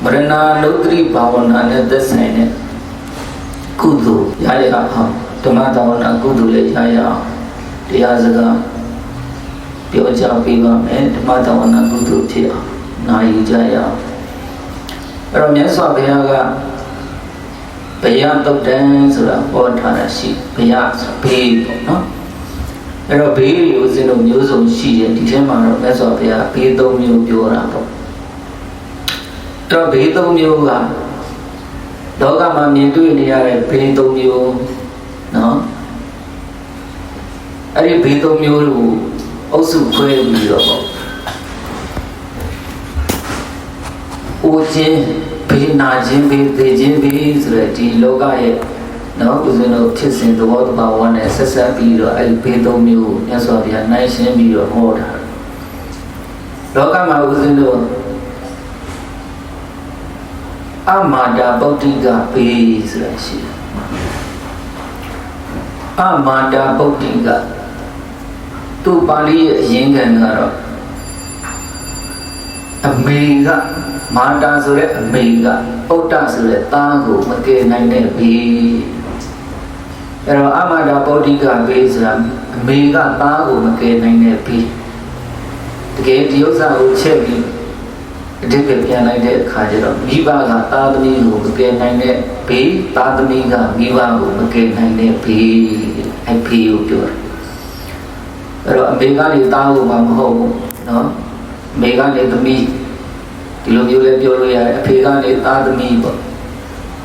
မရဏနုဒ္ဓရိဘာဝနာနဲ့သက်ဆိုင်တဲ့ကုသိုလ်ရရအောင်ဓမ္မတာဝနာကုသိုလ်လည်းရရအောင်တရားစကားပြောကြပေးပါမယ်ဓမ္မတာဝနာကုသိုလ်ဖြစ်အောင်နာယူကြရအောင်အဲ့တော့မြတ်စွာဘုရားကဘယတုတ်တန်ဆိုတာဟောထားတာရှိဘယဆိုဘေးပေါ့နော်အဲ့တော့ဘေးကိုစင်တို့မျိုးစုံရှိတယ်ဒီထဲမှာတော့မြတ်စွာဘုရားဘေး၃မျိုးပြောတာပေါ့တော့ဘေး၃မျိုးကလောကမှာမြင်တွေ့နေရတဲ့ဘေး၃မျိုးနော်အဲ့ဒီဘေး၃မျိုးကိုအုပ်စုခွဲပြီးတော့ပေါ့အိုခြင်းဘေးနာခြင်းဘေးသေခြင်းဘေးဆိုတဲ့ဒီလောကရဲ့နော်ဦးဇင်းတို့ဖြစ်စဉ်သဘောတဘာဝနဲ့ဆက်ဆက်ပြီးတော့အဲ့ဒီဘေး၃မျိုးကိုမြတ်စွာဘုရားနိုင်ရှင်းပြီးတော့ဟောတာလောကမှာဦးဇင်းတို့အမာတာပုဒ္ဓိကဘေးဆိုတာရှိတယ်အမာတာပုဒ္ဓိကသူပါဠိရဲ့အရင်းခံကတော့အမေကမာတာဆိုတဲ့အမေကပုဒ္ဓဆိုတဲ့သားကိုမကယ်နိုင်တဲ့ဘေးအဲ့တော့အမာတာပုဒ္ဓိကဘေးဆိုတာအမေကသားကိုမကယ်နိုင်တဲ့ဘေးတကယ်ဒီဥစ္စာကိုချက်ပြီးအတိတ်ပြန်လိုက်တဲ့အခါကျတော့မိဘကသားသမီးကိုမကယ်နိုင်တဲ့ဘေးသားသမီးကမိဘကိုမကယ်နိုင်တဲ့ဘေးအဲ့ဘေးကိုပြောတယ်အဲ့တော့အမေကနေသားကိုမှမဟုတ်ဘူးနော်အမေကနေသမီးဒီလိုမျိုးလည်းပြောလို့ရတယ်အဖေကနေသားသမီးပေါ့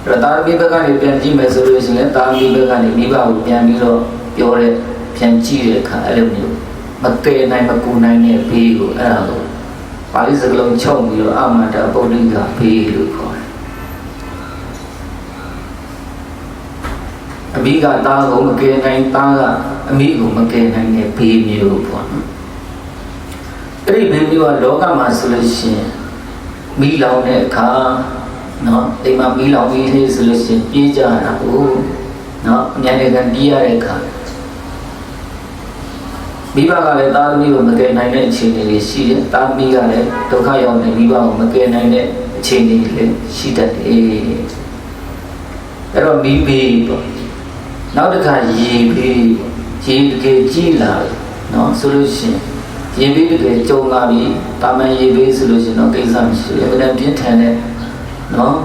အဲ့တော့သားသမီးဘက်ကနေပြန်ကြည့်မယ်ဆိုလို့ရှိရင်သားသမီးဘက်ကနေမိဘကိုပြန်ပြီးတော့ပြောတဲ့ပြန်ကြည့်တဲ့အခါအဲ့လိုမျိုးမကယ်နိုင်မကူနိုင်တဲ့ဘေးကိုအဲ့ဒါကိုပါဠိစကားလုံးချုပ်ပြီးတော့အမတာပုဒ္ဓိကဘေးလို့ခေါ်တယ်အမိကသားကိုမကယ်နိုင်သားကအမိကိုမကယ်နိုင်တဲ့ဘေးမျိုးပေါ့နော်အဲ့ဒီဘေးမျိုးကလောကမှာဆိုလို့ရှိရင်မီးလောင်တဲ့အခါနော်အိမ်မှာမီးလောင်ပြီးလေးဆိုလို့ရှိရင်ပြေးကြတာဟုတ်နော်အများကြီးကပြေးရတဲ့အခါမိဘကလည်းသားသမီးကိုမကယ်နိုင်တဲ့အခြေအနေတွေရှိတယ်သားသမီးကလည်းဒုက္ခရောက်နေမိဘကိုမကယ်နိုင်တဲ့အခြေအနေတွေလည်းရှိတတ်တယ်အဲ့တော့မိဘေးပေါ့နောက်တစ်ခါရေဘေးရေတကယ်ကြီးလာတယ်နော်ဆိုလို့ရှိရင်ရေဘေးတကယ်ကြုံလာပြီတာမန်ရေဘေးဆိုလို့ရှိရင်တော့ကိစ္စမရှိဘူးအဲ့ဒါပြင်းထန်တဲ့နော်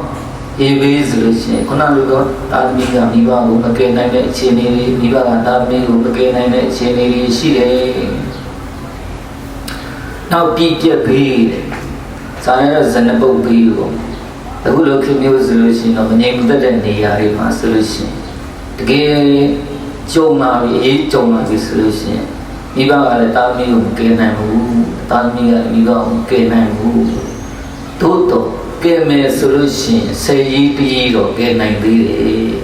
ရေဘေးဆိုလို့ရှိရင်ခုနလိုတော့တာသမီးကမိဘကိုမကယ်နိုင်တဲ့အခြေအနေတွေမိဘကတာသမီးကိုမကယ်နိုင်တဲ့အခြေအနေတွေရှိတယ်နောက်ပြည့်ပြက်ဘေးဇာတ်ရဇနပုတ်ဘေးကိုအခုလိုခေမျိုးဆိုလို့ရှိရင်တော့မငြိမ်သက်တဲ့နေရာတွေမှာဆိုလို့ရှိရင်တကယ်ကြုံလာပြီအေးကြုံလာပြီဆိုလို့ရှိရင်မိဘကလည်းတာသမီးကိုမကယ်နိုင်ဘူးတာသမီးကမိဘကိုမကယ်နိုင်ဘူးတိုးတော့ကဲမယ်ဆိုလို့ရှိရင်ဆေးရည်တည်တော့ကဲနိုင်သေးတယ်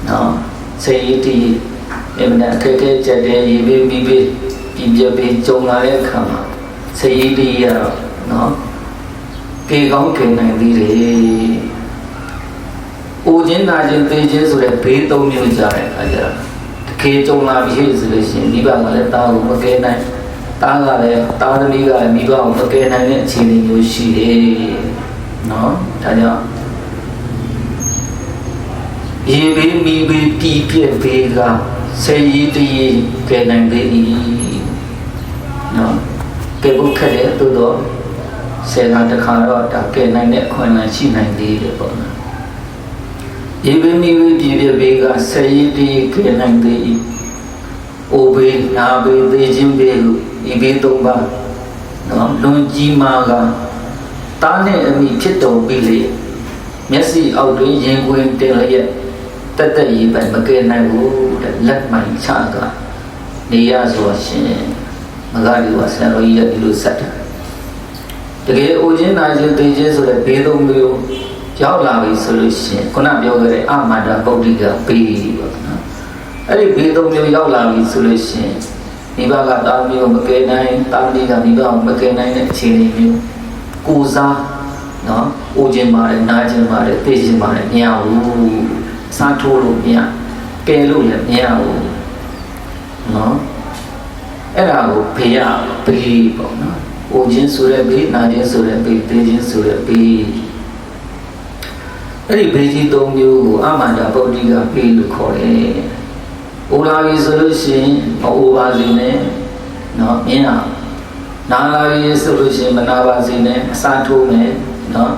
နော်ဆေးရည်တည်အမှန်အခက်အခဲချက်တဲ့ရေဘေးမိဘေးပြပြဘေးကြုံလာတဲ့အခါမှာဆေးရည်တည်ရတော့နော်ကေကောင်းကဲနိုင်သေးတယ်အိုခြင်းနာခြင်းသေခြင်းဆိုတဲ့ဘေး၃မျိုးကြတဲ့အခါကျတော့တကယ်ကြုံလာပြီဆိုလို့ရှိရင်မိဘကလည်းတာကိုမကယ်နိုင်တာကလည်းတာသမီးကလည်းမိဘကိုမကယ်နိုင်တဲ့အခြေအနေမျိုးရှိတယ်နော်ဒါကြောင့်ရေဘေးမိဘေးပြည့်ပြည့်ဘေးကဆေးရည်တည်ကဲနိုင်သေး၏နော်ကဲဖို့ခက်တယ်သို့တော့ဆယ်ကတခါတော့ဒါကဲနိုင်တဲ့အခွင့်အလမ်းရှိနိုင်သေးတယ်ပေါ့နော်ရေဘေးမိဘေးပြည့်ပြည့်ဘေးကဆေးရည်တည်ကဲနိုင်သေး၏အိုဘေးနာဘေးသေခြင်းဘေးဟုဒီဘေး၃ပါးနော်လွန်ကြီးမာကတားနဲ့အမိဖြစ်တော်ပြီးလေမျက်စိအောက်တွင်ရင်ခွင်တင်လျက်တက်တက်ရေးပိုင်မကယ်နိုင်ဘူးတဲ့လက်မှန်ချကနေရဆိုရှင်မဂ္ဂဒီဝဆရာတော်ကြီးရဲ့ဒီလိုဆက်တယ်တကယ်အိုခြင်းနာခြင်းသိခြင်းဆိုတဲ့ဘေးသုံးမျိုးရောက်လာပြီဆိုလို့ရှိရင်ခုနပြောခဲ့တဲ့အမန္တပုဒ္ဓိကဘေးပေါ့နော်အဲ့ဒီဘေးသုံးမျိုးရောက်လာပြီဆိုလို့ရှိရင်မိဘကတာသမီးကိုမကယ်နိုင်တာသမီးကမိဘကိုမကယ်နိုင်တဲ့အခြေအနေမျိုးကိုစားနော်အိုခြင်းပါတယ်နာခြင်းပါတယ်သိခြင်းပါတယ်မရဘူးစားထိုးလို့မရကယ်လို့လည်းမရဘူးနော်အဲ့ဒါကိုဖေရဘေးပေါ့နော် အိုခြင်းဆိုတဲ့ဘေးနာခြင်းဆိုတဲ့ဘေးသိခြင်းဆိုတဲ့ဘေးအဲ့ဒီဘေးကြီး၃မျိုးကိုအမှန်တရားဗုဒ္ဓကဘေးလို့ခေါ်တယ်။အိုလာပြီဆိုလို့ရှိရင်မအိုပါစေနဲ့နော်မင်းဟာနာလာပြီဆိုလို့ရှိရင်မနာပါစေနဲ့အစာထိုးမယ်နော်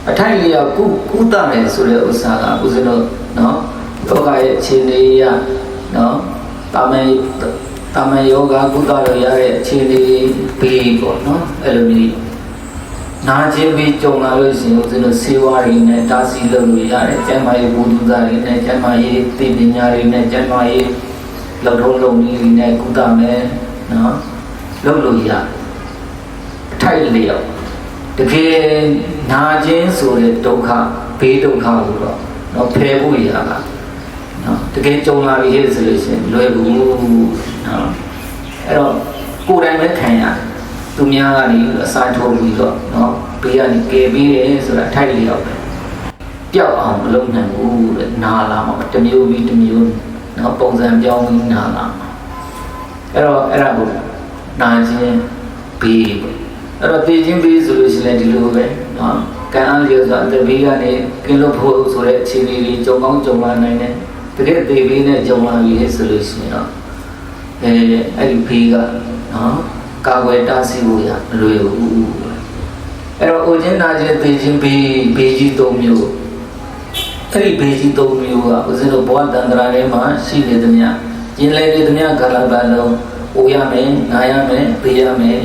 အထိုက်လျောက်ကုသမယ်ဆိုတဲ့ဥစ္စာကဦးဇင်းတို့နော်ယောဂရဲ့အခြေအနေရနော်တာမန်ယောဂကုသလို့ရတဲ့အခြေအနေဘေးပေါ့နော်အဲ့လိုမျိုးနာခြင်းပြီးကြုံလာလို့ရှိရင်ဦးဇင်းတို့ဆေးဝါးတွေနဲ့တားဆီးလုပ်လို့ရတယ်ကျန်းမာရေးဘုဒ္ဓသာတွေနဲ့ကျန်းမာရေးသိပညာတွေနဲ့ကျန်းမာရေးလောက်ထုံးလုံးနည်းတွေနဲ့ကုသမယ်နော်လုပ်လို့ရအထိုက်လျောက်တကယ်နာခြင်းဆိုတဲ့ဒုက္ခဘေးဒုက္ခကိုတော့နော်ဖယ်ဖို့ရတာနော်တကယ်ကြုံလာပြီဆိုလို့ရှိရင်လွယ်ဘူးနော်အဲ့တော့ကိုယ်တိုင်ပဲခံရတယ်သူများကနေအစာထိုးပြီးတော့နော်ဘေးကနေကယ်ပြီးတယ်ဆိုတာထိုက်လျောက်ပဲပျောက်အောင်မလုပ်နိုင်ဘူးတဲ့နာလာမှာတစ်မျိုးပြီးတစ်မျိုးနော်ပုံစံပြောင်းပြီးနာလာမှာအဲ့တော့အဲ့ဒါကိုနာခြင်းဘေးပေါ့အဲ့တော့သိချင်းဘေးဆိုလို့ရှိရင်ဒီလိုပဲနော်ကံအားလျော်စွာတဘေးကနေကင်းလို့ဖို့ဆိုတဲ့အခြေအနေတွေကြုံကောင်းကြုံလာနိုင်တယ်တကယ်သေဘေးနဲ့ကြုံလာပြီဆိုလို့ရှိရင်တော့အဲ့ဒီဘေးကနော်ကာဝယ်တားဆီးဖို့ရမလွယ်ဘူးအဲ့တော့အိုခြင်းနာခြင်းသိခြင်းဘေးကြီး၃မျိုးအဲ့ဒီဘေးကြီး၃မျိုးကဦးဇင်းတို့ဘဝတန္တရာထဲမှာရှိနေသမျှကျင်လည်နေသမျှကာလပတ်လုံးအိုရမယ်နာရမယ်ဘေးရမယ်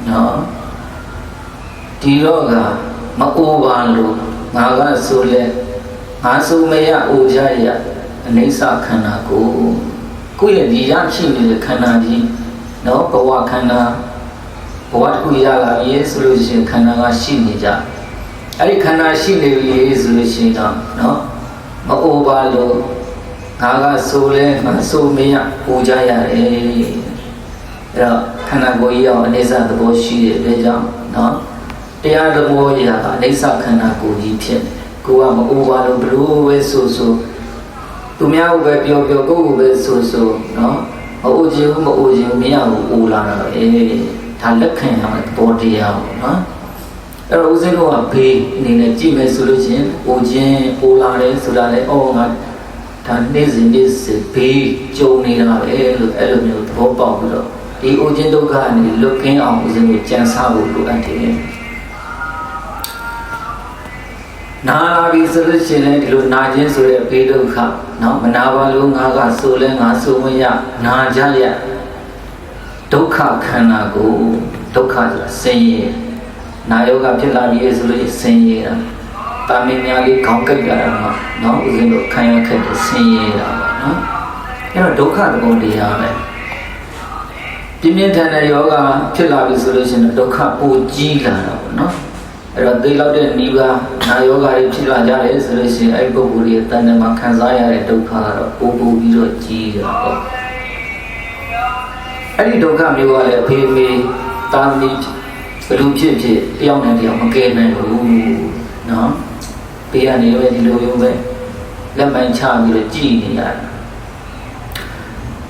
နော်ဒီတော့ကမအိုပါလို့ငါကဆိုလဲငါဆိုမရအိုကြရအနိစ္စခန္ဓာကိုယ့်ရဲ့ဒီရရှိနေတဲ့ခန္ဓာကြီးနော်ဘဝခန္ဓာဘဝတစ်ခုရလာပြီဆိုလို့ရှိရင်ခန္ဓာကရှိနေကြအဲ့ဒီခန္ဓာရှိနေပြီဆိုလို့ရှိရင်တော့နော်မအိုပါလို့ငါကဆိုလဲငါဆိုမရအိုကြရတယ်အဲ့တော့ခန္ဓာကိုယ်ကြီးအောင်အနိစ္စသဘောရှိတဲ့အတွက်ကြောင့်နော်တရားသဘောကြီးကအနိစ္စခန္ဓာကိုယ်ကြီးဖြစ်နေကိုကမအိုပါလို့ဘလို့ပဲဆိုသူများကိုပဲပြောကိုယ့်ကိုပဲဆိုနော်မအိုခြင်းမအိုခြင်းမရဘူးအိုလာတော့ဒါလက်ခံရမယ့်သဘောတရားပေါ့နော်အဲ့တော့ဦးဇင်းတို့ကဘေးအနေနဲ့ကြည့်မယ်ဆိုလို့ချင်းအိုခြင်းအိုလာတယ်ဆိုတာလေအော်ငါဒါနေ့စဉ်ဘေးကြုံနေတာပဲလို့အဲ့လိုမျိုးသဘောပေါက်ပြီးတော့ဒီအိုခြင်းဒုက္ခအနေလွတ်ကင်းအောင်ဦးဇင်းတို့ကြံစားဖို့လိုအပ်တယ်နာလာပြီဆိုလို့ရှိရင်ဒီလိုနာခြင်းဆိုတဲ့ဘေးဒုက္ခနော်မနာပါလို့ငါကဆိုလဲငါဆိုမရနာကြရဒုက္ခခန္ဓာကိုဒုက္ခဆိုတာဆင်းရဲနာယောဂဖြစ်လာပြီဆိုလို့ဆင်းရဲတာတာမင်းများလေးခေါင်းကိတ်ကြတာမှာနော်ဦးဇင်းတို့ခံရခက်တဲ့ဆင်းရဲတာပေါ့နော်အဲ့တော့ဒုက္ခသဘောတရားပဲပြင်းပြင်းထန်ထန်ယောဂဖြစ်လာပြီဆိုလို့ရှိရင်ဒုက္ခပိုကြီးလာတာပေါ့နော်အဲ့တော့သိလောက်တဲ့နိဗ္ဗာန်နာယောဂတွေဖြစ်လာကြတယ်ဆိုလို့ရှိရင်အဲ့ပုဂ္ဂိုလ်ရဲ့တဏ္ဍာမှာခံစားရတဲ့ဒုက္ခကတော့ပိုပြီးတော့ကြီးတာပေါ့အဲ့ဒီဒုက္ခမျိုးကလည်းဖေးမေးတာမီဘယ်လိုဖြစ်တယောက်နဲ့တယောက်မကဲနိုင်ဘူးနော်ဘေးကနေပဲဒီလိုမျိုးပဲလက်မှန်ချပြီးတော့ကြည်နေရတယ်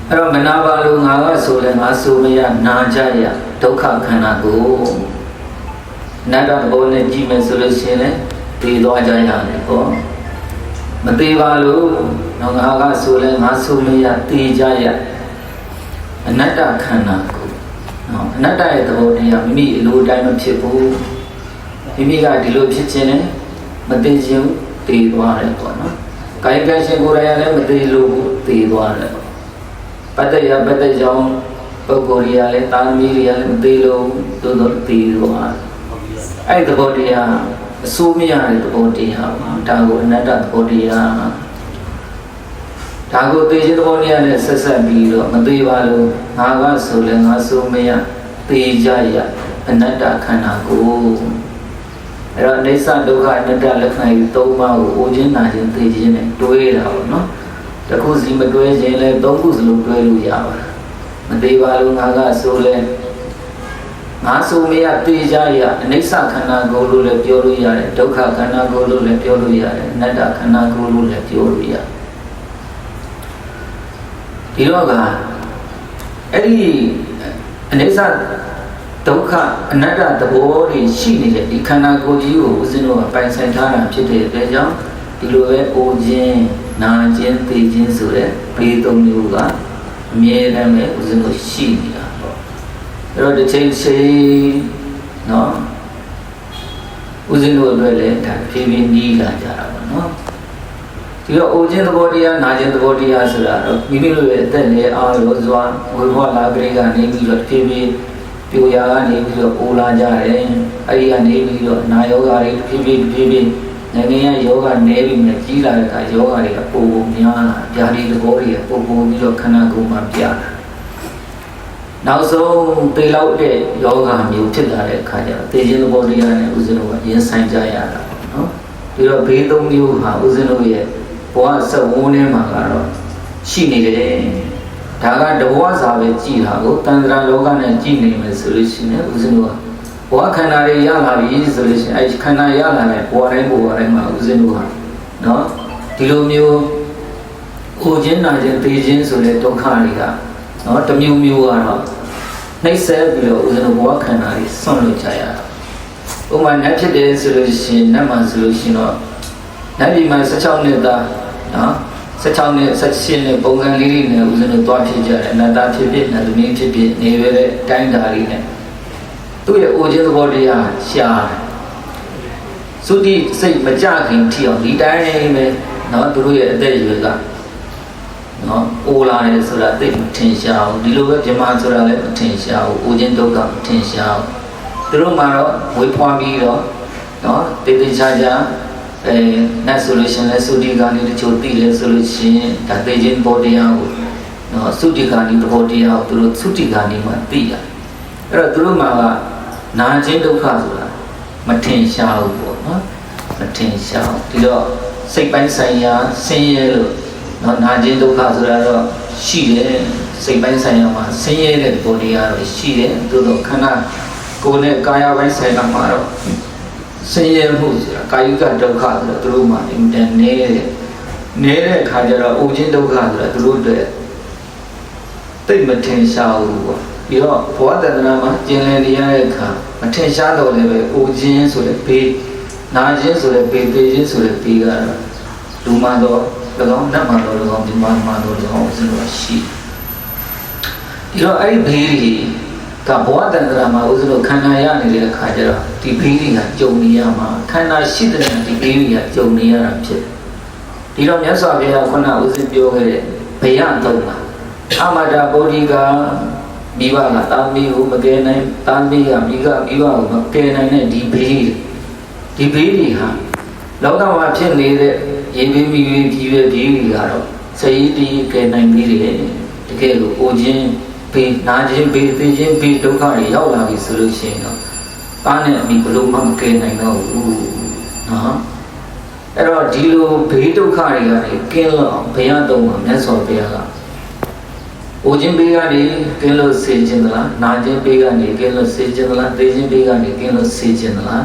အဲ့တော့မနာပါလို့ငါကဆိုလဲငါဆိုမရနာကြရဒုက္ခခန္ဓာကိုနတ္တဘောနဲ့ကြည့်မယ်ဆိုလို့ရှိရင်လည်းသိသွားကြရတယ်ပေါ့မသိပါလို့ငါကဆိုလဲငါဆိုမရသိကြရအနတ္တခန္ဓာကိုနော်အနတ္တရဲ့သဘောတရားမိမိအလိုတိုင်းမဖြစ်ဘူးမိမိကဒီလိုဖြစ်ခြင်းနဲ့မသိခြင်းသိသွားတယ်ပေါ့နော်ကာယကံရှင်ကိုယ်တိုင်လည်းမသိလို့သိသွားတယ်ပတ္တယပတ္တကြောင့်ပုဂ္ဂိုလ်တွေကလည်းတာသမီတွေကလည်းမသိလို့သို့တော့သိသွားတယ်အဲ့သဘောတရားအစိုးမရတဲ့သဘောတရားပါဒါကိုအနတ္တသဘောတရားဒါကိုသိခြင်းသဘောတရားနဲ့ဆက်ဆက်ပြီးတော့မသိပါလို့ငါကဆိုလဲငါဆိုမရသိကြရအနတ္တခန္ဓာကိုအဲ့တော့အိဋ္ဌဒုက္ခအနတ္တလက္ခဏာကြီး၃ပါးကိုအိုခြင်းနာခြင်းသိခြင်းနဲ့တွဲတာပေါ့နော်တခုစီမတွဲခြင်းလဲ၃ခုစလုံးတွဲလို့ရပါတယ်မသိပါလို့ငါကဆိုလဲငါဆိုမရသိကြရအနိစ္စခန္ဓာကိုယ်လို့လည်းပြောလို့ရတယ်ဒုက္ခခန္ဓာကိုယ်လို့လည်းပြောလို့ရတယ်အနတ္တခန္ဓာကိုယ်လို့လည်းပြောလို့ရတယ်ဒီတော့ကအဲ့ဒီအနိစ္စ ဒုက္ခအနတ္တသဘောတွေရှိနေတဲ့ဒီခန္ဓာကိုယ်ကြီးကိုဦးဇင်းတို့ကပိုင်ဆိုင်ထားတာဖြစ်တဲ့အတွက်ကြောင့်ဒီလိုပဲအိုခြင်းနာခြင်းသိခြင်းဆိုတဲ့ဘေးသုံးမျိုးကအမြဲတမ်းပဲဦးဇင်းတို့ရှိနေတာပေါ့အဲ့တော့တစ်ချိန်နော်ဦးဇင်းတို့အတွက်လည်းဒါဖြည်းဖြည်းနီးလာကြတာပေါ့နော်ဒီတော့အိုခြင်းသဘောတရားနာခြင်းသဘောတရားဆိုတာတော့မိမိတို့ရဲ့အသက်နဲ့အားရောစွာဝိဘဝလာကလေးကနေပြီးတော့ဖြည်းဖြည်းပြိုရာကနေပြီးတော့အိုလာကြတယ်အဲ့ဒီကနေပြီးတော့နာယောဂါတွေဖြည်းဖြည်းနိုင်ငံရဲ့ယောဂနဲပြီးမှကြီးလာတဲ့အခါယောဂတွေကပိုပိုများလာဗျာဒီသဘောတွေကပိုပိုပြီးတော့ခန္ဓာကိုယ်မှာပြလာနောက်ဆုံးသေလောက်တဲ့ယောဂမျိုးဖြစ်လာတဲ့အခါကျတော့သေခြင်းသဘောတရားနဲ့ဦးဇင်းတို့ကရင်ဆိုင်ကြရတာပေါ့နော်ဒီတော့ဘေးသုံးမျိုးဟာဦးဇင်းတို့ရဲ့ဘဝဆက်ဝန်းထဲမှာကတော့ရှိနေတယ်ဒါကတဘဝစာပဲကြည်တာကိုတန်ត្រာလောကနဲ့ကြည်နေမယ်ဆိုလို့ရှိရင်ဦးဇင်းတို့ကဘဝခန္ဓာတွေရလာပြီဆိုလို့ရှိရင်အဲခန္ဓာရလာတဲ့ဘဝတိုင်းမှာဦးဇင်းတို့ကနော်ဒီလိုမျိုးကိုခြင်းနာခြင်းသိခြင်းဆိုတဲ့ဒုက္ခတွေကနော်တစ်မျိုးမျိုးကတော့နှိမ့်ဆက်ပြီးတော့ဦးဇင်းတို့ဘဝခန္ဓာတွေဆွန့်လွတ်ကြရတာဥပမာနတ်ဖြစ်တယ်ဆိုလို့ရှိရင်နတ်မှာဆိုလို့ရှိရင်တော့နတ်ပြည်မှာ16နှစ်သားနော်16နှစ်18နှစ်ပုံစံလေးတွေနဲ့ဦးဇင်းတို့တွားဖြစ်ကြတယ်အနတ္တဖြစ်ဖြစ်နတ်သမီးဖြစ်ဖြစ်နေရတဲ့တိုင်းဓာလေးနဲ့သူ့ရဲ့အိုခြင်းသဘောတရားရှားတယ်သုတိစိတ်မကြခင်ထီအောင်ဒီတိုင်းပဲနော်သူတို့ရဲ့အသက်အရွယ်ကနော်အိုလာတယ်ဆိုတာသိမထင်ရှားဘူးဒီလိုပဲပြမဆိုတာလည်းမထင်ရှားဘူးအိုခြင်းဒုက္ခမထင်ရှားဘူးသူတို့မှတော့ဝေးဖွားပြီးတော့နော်တေးသေးချာချာနတ်ဆိုလို့ရှိရင်လည်းသုတိကနေတချို့သိလဲဆိုလို့ရှိရင်ဒါသိခြင်းဘောတရားကိုနော်သုတိကနေဘောတရားကိုသူတို့သုတိကနေမှသိရတယ်အဲ့တော့သူတို့မှကနာခြင်းဒုက္ခဆိုတာမထင်ရှားဘူးပေါ့နော်မထင်ရှားဒီတော့စိတ်ပိုင်းဆိုင်ရာဆင်းရဲလို့နော်နာခြင်းဒုက္ခဆိုတာတော့ရှိတယ်စိတ်ပိုင်းဆိုင်ရာမှာဆင်းရဲတဲ့ဘောတရားတော့ရှိတယ်သို့တော့ခန္ဓာကိုယ်နဲ့ကာယပိုင်းဆိုင်ရာမှာတော့ဆင်းရဲမှုဆိုတာကာယကဒုက္ခဆိုတော့သူတို့မှအင်တန်နေတဲ့အခါကျတော့အိုခြင်းဒုက္ခဆိုတာသူတို့တွေသိမထင်ရှားဘူးပေါ့ပြီးတော့ဘဝတဏ္ဍာမှာကျင်လည်နေရတဲ့အခါမထင်ရှားတော့လည်းပဲအိုခြင်းဆိုတဲ့ဘေးနာခြင်းဆိုတဲ့ဘေးပေးခြင်းဆိုတဲ့ဘေးကတော့လူမှတော့၎င်းနတ်မှတော့၎င်းဒီမှတော့၎င်းဆိုတော့ရှိဒီတော့အဲ့ဒီဘေးတွေကဘဝတဏ္ဍာမှာဦးဇင်းတို့ခန္ဓာရနေတဲ့အခါကျတော့ဒီဘေးတွေကကြုံနေရမှာခန္ဓာရှိတဲ့ဒီဘေးတွေကကြုံနေရတာဖြစ်ဒီတော့မြတ်စွာဘုရားခုနဦးဇင်းပြောခဲ့တဲ့ဘယသုံးပါအမတာဗောဓိကမိဘကတာမီကိုမကယ်နိုင်တာမီကမိဘကိုမကယ်နိုင်တဲ့ဒီဘေးတွေဟာလောကမှာဖြစ်နေတဲ့ရေဘေးမိဘေးကြီးပဲဘေးတွေကတော့စိတ်တည်ကယ်နိုင်ပြီးတယ်တကယ်လို့အိုခြင်းဘေးနာခြင်းဘေးသိခြင်းဘေးဒုက္ခတွေရောက်လာပြီဆိုလို့ရှိရင်တော့တာနဲ့အမိဘလို့မှမကယ်နိုင်တော့ဘူးနော်အဲ့တော့ဒီလိုဘေးဒုက္ခတွေကနေကင်းလို့ဘုရားသုံးပါမြတ်စွာဘုရားကအိုခြင်းဘေးကနေကင်းလို့စေခြင်းသလားနာခြင်းဘေးကနေကင်းလို့စေခြင်းသလားသိခြင်းဘေးကနေကင်းလို့စေခြင်းသလား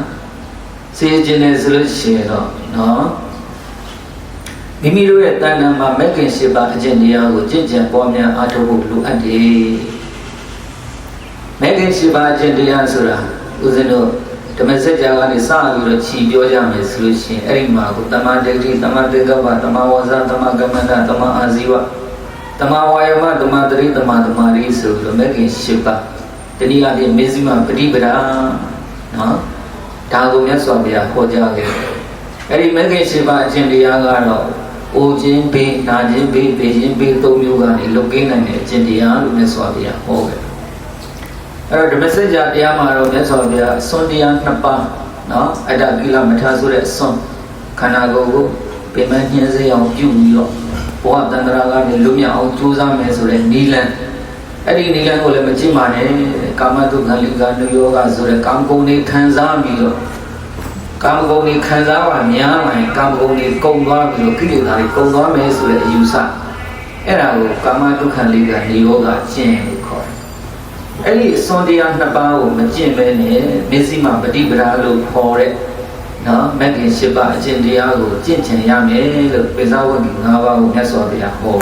စေခြင်းနဲ့ဆိုလို့ရှိရင်တော့နော်မိမိတို့ရဲ့တဏ္ဍာမှာမဂ္ဂင်၈ပါးအကျင့်တရားကိုကြင်ကြံပွားများအားထုတ်ဖို့လိုအပ်တယ်မဂ္ဂင်၈ပါးအကျင့်တရားဆိုတာဦးဇင်းတို့ဓမ္မစကြာကနေစပြီးတော့ခြီးပြောကြမယ်ဆိုလို့ရှိရင်အဲ့ဒီမှာကိုတမ္မာဒိဋ္ဌိတမ္မာသင်္ကပ္ပတမ္မာဝါစာတမ္မာကမ္မန္တတမ္မာအာဇီဝတမ္မာဝါယမတမ္မာတရိတမ္မာသမာဓိဆိုပြီးတော့မဂ္ဂင်၈ပါးတနည်းအားဖြင့်မေဇိမပฏิပဒါနော်ဒါကိုမြတ်စွာဘုရားဟောကြားခဲ့တယ်အဲ့ဒီမဂ္ဂင်၈ပါးအကျင့်တရားကတော့အိုခြင်းဘေးနာခြင်းဘေးပေးခြင်းဘေးသုံးမျိုးကနေလွတ်ကင်းနိုင်တဲ့အကျင့်တရားလို့မြတ်စွာဘုရားဟောခဲ့အဲ့တော့ဓမ္မစကြာတရားမှာတော့မြတ်စွာဘုရားအစွန်းတရား2ပါးနော်အတ္တကိလမထာဆိုတဲ့အစွန်းခန္ဓာကိုယ်ကိုပြင်ပညှင်းစေအောင်ပြုပြီးတော့ဘဝတန္တရာကနေလွတ်မြောက်အောင်ကြိုးစားမယ်ဆိုတဲ့နိလန်အဲ့ဒီနိလန်ကိုလည်းမကြည့်ပါနဲ့ကာမတုခလိကနုယောဂဆိုတဲ့ကာမဂုဏ်တွေခံစားပြီးတော့ကာမဂုဏ်တွေခံစားပါများမှန်ကာမဂုဏ်တွေကုန်သွားပြီးတော့ကိလေသာတွေကုန်သွားမယ်ဆိုတဲ့အယူဆအဲ့ဒါကိုကာမတုခလိကနိယောဂကျင့်လို့ခေါ်တယ်အဲ့ဒီအစွန်းတရား2ပါးကိုမကျင့်ဘဲနဲ့မေဇိမပฏิပဒါလို့ခေါ်တဲ့နော်မဂ္ဂင်၈ပါးအကျင့်တရားကိုကျင့်ကြံရမယ်လို့ပိဿဝဂ္ဂ၅ပါးကိုမြတ်စွာဘုရားဟော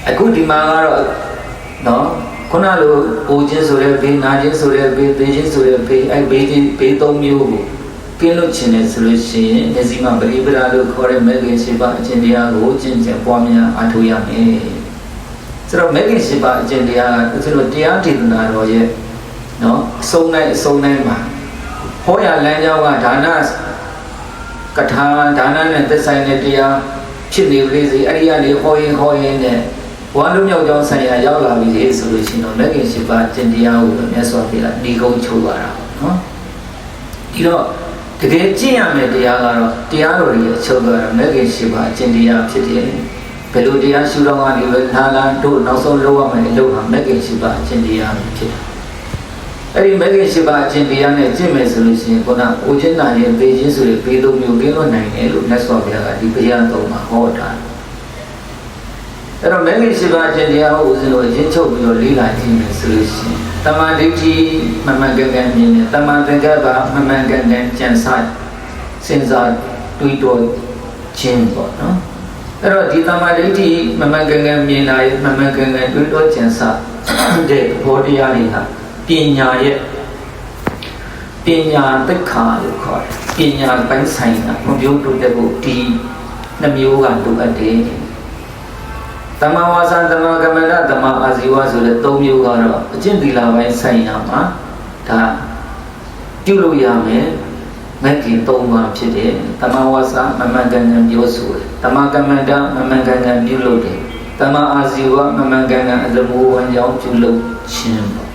အခုဒီမှာကတော့နော်ခု ခုနလိုအိုခြင်းဆိုတဲ့ဘေးနာခြင်းဆိုတဲ့ဘေးသေခြင်းဆိုတဲ့ဘေးဘေး၃မျိုးကိုကင်းလွတ်ခြင်းနဲ့ဆိုလို့ရှိရင်မျက်စိမှာပရိပဒလို့ခေါ်တဲ့မဂ္ဂင်၈ပါးအကျင့်တရားကိုကျင့်ကြံပွားများအားထုတ်ရမယ်ဆိုတော့မဂ္ဂင်၈ပါးအကျင့်တရားကသူတို့တရားဒေသနာတော်ရဲ့နော်အစုံတိုင်းမှာဟောရလမ်းကြောင်းကဒါနကထာဒါနနဲ့သက်ဆိုင်တဲ့တရားဖြစ်နေပြီစေအဲ့ဒီကနေဟောရင်နဲ့ဝါလုံးမြောက်ကြောင်းဆိုင်ရာရောက်လာပြီလေဆိုလို့ရှိရင်တော့မဂ္ဂင်၈ပါးကျင့်တရားကိုမြတ်စွာဘုရားဒီကုန်းချိုးပါတာနော်ဒီတော့တကယ်ကျင့်ရမယ့်တရားကတော့တရားတော်ရဲ့အချုပ်ကတော့မဂ္ဂင်၈ပါးကျင့်တရားဖြစ်တယ်ဘယ်လိုတရားရှုတော့ကနေပဲလာတို့နောက်ဆုံးလုပ်ရမယ့်အလုပ်ဟာမဂ္ဂင်၈ပါးကျင့်တရားဖြစ်တယ်အဲ့ဒီမဂ္ဂင်၈ပါးအကျင့်တရားနဲ့ကျင့်မယ်ဆိုလို့ရှိရင်ခုနအိုခြင်းနာရင်ပေခြင်းဆိုတဲ့ပေသုံးမျိုးကင်းလွတ်နိုင်တယ်လို့မြတ်စွာဘုရားကဒီဘုရားတော်မှာဟောထားတယ်အဲ့တော့မဂ္ဂင်၈ပါးအကျင့်တရားကိုဦးဇင်းတို့ရင်းချုပ်ပြီးတော့လေ့လာကြည့်မယ်ဆိုလို့ရှိရင်တမန်ဒိဋ္ဌိမမှန်ကန်ကန်မြင်တယ်တမန်သင်္ကပ္ပမမှန်ကန်ကန်ကြံဆိုင်စဉ်းစားတွေးတောခြင်းပေါ့နော်အဲ့တော့ဒီတမန်ဒိဋ္ဌိမမှန်ကန်ကန်မြင်လာရင်မမှန်ကန်ကန်တွေးတောကြံစားတဲ့ဘောတရားတွေဟာပညာရဲ့ပညာသိက္ခာလို့ခေါ်တယ်ပညာပိုင်းဆိုင်တာမပြောလို့တဲ့ကိုဒီနှမျိုးကလိုအပ်တယ်တမဝါစာတမကမ္မန္တတမအာဇီဝဆိုတဲ့၃မျိုးကတော့အကျင့်သီလပိုင်းဆိုင်ရာမှာဒါပြုလို့ရမယ်မဂ္ဂင်၃ပါးဖြစ်တယ်တမဝါစာမမှန်ကန်ကန်ပြောဆိုတယ်တမကမ္မန္တမမှန်ကန်ကန်ပြုလုပ်တယ်တမအာဇီဝမမှန်ကန်ကန်အလမိုးဝမ်းကြောင်းပြုလုပ်ခြင်းပေါ့